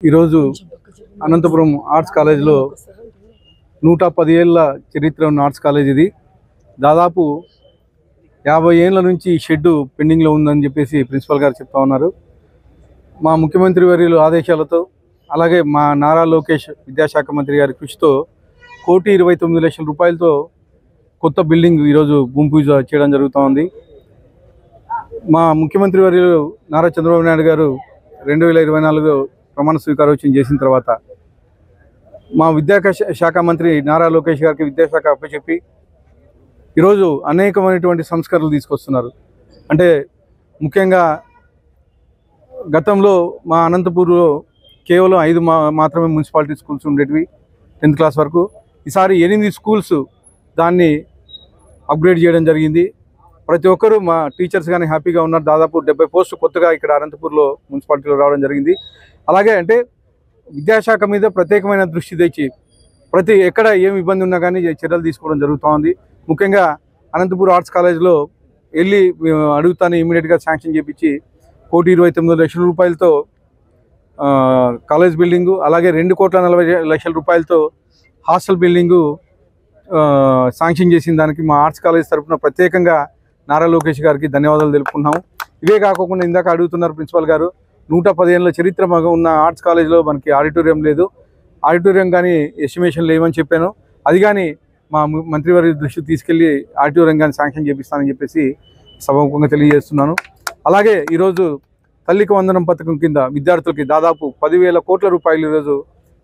ఈరోజు అనంతపురం ఆర్ట్స్ కాలేజ్లో 110 ఏళ్ల చరిత్ర ఉన్న ఆర్ట్స్ కాలేజ్ ఇది. దాదాపు 50 ఏళ్ల నుంచి షెడ్ పెండింగ్లో ఉందని చెప్పేసి ప్రిన్సిపల్ గారు చెప్తా ఉన్నారు. మా ముఖ్యమంత్రి వర్యులు ఆదేశాలతో అలాగే మా నారా లోకేష్ విద్యాశాఖ మంత్రి గారి కృషితో 1,29,00,000 రూపాయలతో కొత్త బిల్డింగ్ ఈరోజు భూమి పూజ చేయడం జరుగుతోంది. మా ముఖ్యమంత్రి వర్యులు నారా చంద్రబాబు నాయుడు గారు 2024 ప్రమాణ స్వీకారోత్సవం చేసిన తర్వాత మా విద్యాశాఖ మంత్రి నారా లోకేష్ గారికి విద్యాశాఖ అప్పచెప్పి ఈరోజు అనేకమైనటువంటి సంస్కరణలు తీసుకొస్తున్నారు. అంటే ముఖ్యంగా గతంలో మా అనంతపూర్లో కేవలం 5 మాత్రమే మున్సిపాలిటీ స్కూల్స్ ఉండేటివి 10th క్లాస్ వరకు. ఈసారి 8 స్కూల్స్ దాన్ని అప్గ్రేడ్ చేయడం జరిగింది. ప్రతి ఒక్కరూ మా టీచర్స్ కానీ హ్యాపీగా ఉన్నారు. దాదాపు 70 పోస్టులు కొత్తగా ఇక్కడ అనంతపూర్లో మున్సిపాలిటీలో రావడం జరిగింది. అలాగే అంటే విద్యాశాఖ మీద ప్రత్యేకమైన దృష్టి తెచ్చి ఎక్కడ ఏమి ఇబ్బంది ఉన్నా కానీ చర్యలు తీసుకోవడం జరుగుతోంది. ముఖ్యంగా అనంతపూర్ ఆర్ట్స్ కాలేజ్లో వెళ్ళి అడుగుతాను ఇమీడియట్గా శాంక్షన్ చేయించి 1,29,00,000 రూపాయలతో కాలేజ్ బిల్డింగు, అలాగే 2,40,00,000 రూపాయలతో హాస్టల్ బిల్డింగు శాంక్షన్ చేసిన దానికి మా ఆర్ట్స్ కాలేజ్ తరఫున ప్రత్యేకంగా నారా లోకేష్ గారికి ధన్యవాదాలు తెలుపుకున్నాము. ఇవే కాకుండా ఇందాక అడుగుతున్నారు ప్రిన్సిపల్ గారు, 110 ఏళ్ళ చరిత్ర ఉన్న ఆర్ట్స్ కాలేజ్లో మనకి ఆడిటోరియం లేదు, ఆడిటోరియం కానీ ఎస్టిమేషన్ లేవని చెప్పాను. అది కానీ మా మంత్రివర్గ దృష్టికి తీసుకెళ్ళి ఆడిటోరియం కానీ శాంక్షన్ చేపిస్తానని చెప్పేసి సభాముఖంగా తెలియజేస్తున్నాను. అలాగే ఈరోజు తల్లికి వందనం పథకం కింద విద్యార్థులకి దాదాపు 10,000 కోట్ల రూపాయలు ఈరోజు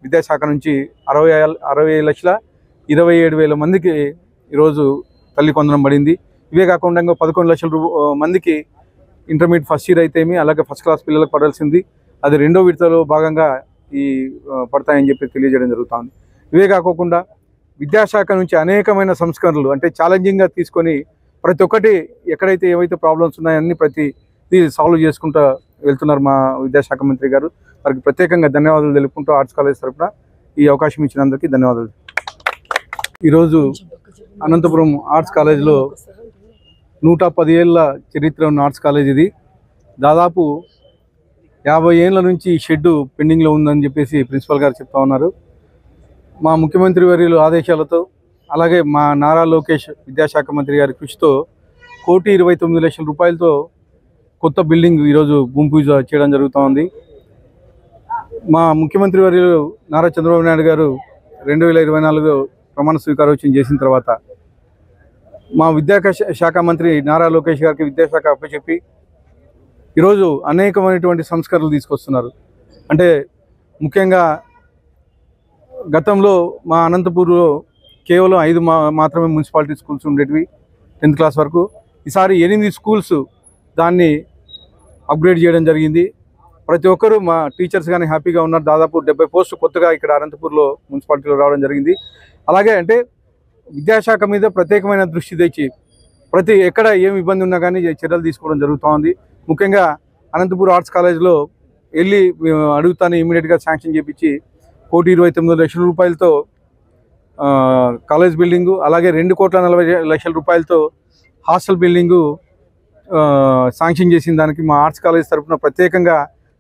విద్యాశాఖ నుంచి 60,27,000 మందికి ఈరోజు తల్లికి వందనం పడింది. ఇవే కాకుండా 11 లక్షల మందికి ఇంటర్మీడియట్ ఫస్ట్ ఇయర్ అయితేమి అలాగే ఫస్ట్ క్లాస్ పిల్లలకు పడాల్సింది అది 2వ విడతలో భాగంగా ఈ పడతాయని చెప్పి తెలియజేయడం జరుగుతుంది. ఇవే కాకుండా విద్యాశాఖ నుంచి అనేకమైన సంస్కరణలు అంటే ఛాలెంజింగ్గా తీసుకొని ప్రతి ఒక్కటి ఎక్కడైతే ఏవైతే ప్రాబ్లమ్స్ ఉన్నాయన్నీ ప్రతిదీ సాల్వ్ చేసుకుంటూ వెళ్తున్నారు మా విద్యాశాఖ మంత్రి గారు. వారికి ప్రత్యేకంగా ధన్యవాదాలు తెలుపుకుంటూ ఆర్ట్స్ కాలేజ్ తరఫున ఈ అవకాశం ఇచ్చినందుకు ధన్యవాదాలు. ఈరోజు అనంతపురం ఆర్ట్స్ కాలేజ్లో 110 ఏళ్ల చరిత్ర ఉన్న ఆర్ట్స్ కాలేజ్ ఇది. దాదాపు 50 ఏళ్ల నుంచి షెడ్ పెండింగ్లో ఉందని చెప్పేసి ప్రిన్సిపల్ గారు చెప్తా ఉన్నారు. మా ముఖ్యమంత్రి వర్యులు ఆదేశాలతో అలాగే మా నారా లోకేష్ విద్యాశాఖ మంత్రి గారి కృషితో 1,29,00,000 రూపాయలతో కొత్త బిల్డింగ్ ఈరోజు భూమి పూజ చేయడం జరుగుతోంది. మా ముఖ్యమంత్రి వర్యులు నారా చంద్రబాబు నాయుడు గారు 2024 ప్రమాణ స్వీకారోత్సవం చేసిన తర్వాత మా విద్యాశాఖ మంత్రి నారా లోకేష్ గారికి విద్యాశాఖ అప్పచెప్పి ఈరోజు అనేకమైనటువంటి సంస్కరణలు తీసుకొస్తున్నారు. అంటే ముఖ్యంగా గతంలో మా అనంతపూర్లో కేవలం 5 మాత్రమే మున్సిపాలిటీ స్కూల్స్ ఉండేటివి 10th క్లాస్ వరకు. ఈసారి 8 స్కూల్స్ దాన్ని అప్గ్రేడ్ చేయడం జరిగింది. ప్రతి ఒక్కరూ మా టీచర్స్ కానీ హ్యాపీగా ఉన్నారు. దాదాపు 70 పోస్టులు కొత్తగా ఇక్కడ అనంతపూర్లో మున్సిపాలిటీలో రావడం జరిగింది. అలాగే అంటే విద్యాశాఖ మీద ప్రత్యేకమైన దృష్టి తెచ్చి ఎక్కడ ఏమి ఇబ్బంది ఉన్నా కానీ చర్యలు తీసుకోవడం జరుగుతోంది. ముఖ్యంగా అనంతపూర్ ఆర్ట్స్ కాలేజ్లో వెళ్ళి అడుగుతాను ఇమీడియట్గా శాంక్షన్ చేయించి 1,29,00,000 రూపాయలతో కాలేజ్ బిల్డింగు, అలాగే 2,40,00,000 రూపాయలతో హాస్టల్ బిల్డింగు శాంక్షన్ చేసిన దానికి మా ఆర్ట్స్ కాలేజ్ తరఫున ప్రత్యేకంగా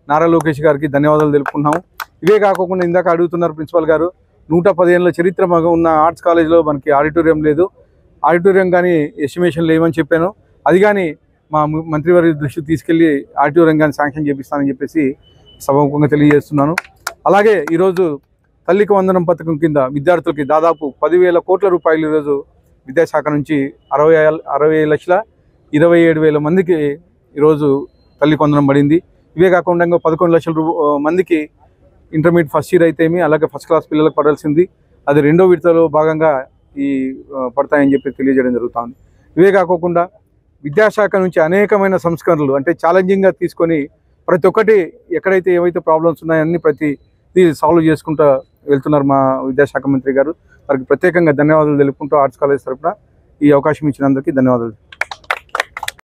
నారా లోకేష్ గారికి ధన్యవాదాలు తెలుపుకున్నాము. ఇవే కాకుండా ఇందాక అడుగుతున్నారు ప్రిన్సిపల్ గారు, 110 ఏళ్ళ చరిత్ర ఉన్న ఆర్ట్స్ కాలేజ్లో మనకి ఆడిటోరియం లేదు, ఆడిటోరియం కానీ ఎస్టిమేషన్ లేవని చెప్పాను. అది కానీ మా మంత్రివర్గ దృష్టికి తీసుకెళ్ళి ఆడిటోరియం కానీ శాంక్షన్ చేపిస్తానని చెప్పేసి సభాముఖంగా తెలియజేస్తున్నాను. అలాగే ఈరోజు తల్లికి వందనం పథకం కింద విద్యార్థులకి దాదాపు 10,000 కోట్ల రూపాయలు ఈరోజు విద్యాశాఖ నుంచి 60,27,000 మందికి ఈరోజు తల్లికి వందనం పడింది. ఇవే కాకుండా 11 లక్షల మందికి ఇంటర్మీడియట్ ఫస్ట్ ఇయర్ అయితేమి అలాగే ఫస్ట్ క్లాస్ పిల్లలకు పడాల్సింది అది 2వ విడతలో భాగంగా ఈ పడతాయని చెప్పి తెలియజేయడం జరుగుతుంది. ఇవే కాకుండా విద్యాశాఖ నుంచి అనేకమైన సంస్కరణలు అంటే ఛాలెంజింగ్గా తీసుకొని ప్రతి ఒక్కటి ఎక్కడైతే ఏవైతే ప్రాబ్లమ్స్ ఉన్నాయన్నీ ప్రతిదీ సాల్వ్ చేసుకుంటూ వెళ్తున్నారు మా విద్యాశాఖ మంత్రి గారు. వారికి ప్రత్యేకంగా ధన్యవాదాలు తెలుపుకుంటూ ఆర్ట్స్ కాలేజ్ తరఫున ఈ అవకాశం ఇచ్చినందుకు ధన్యవాదాలు.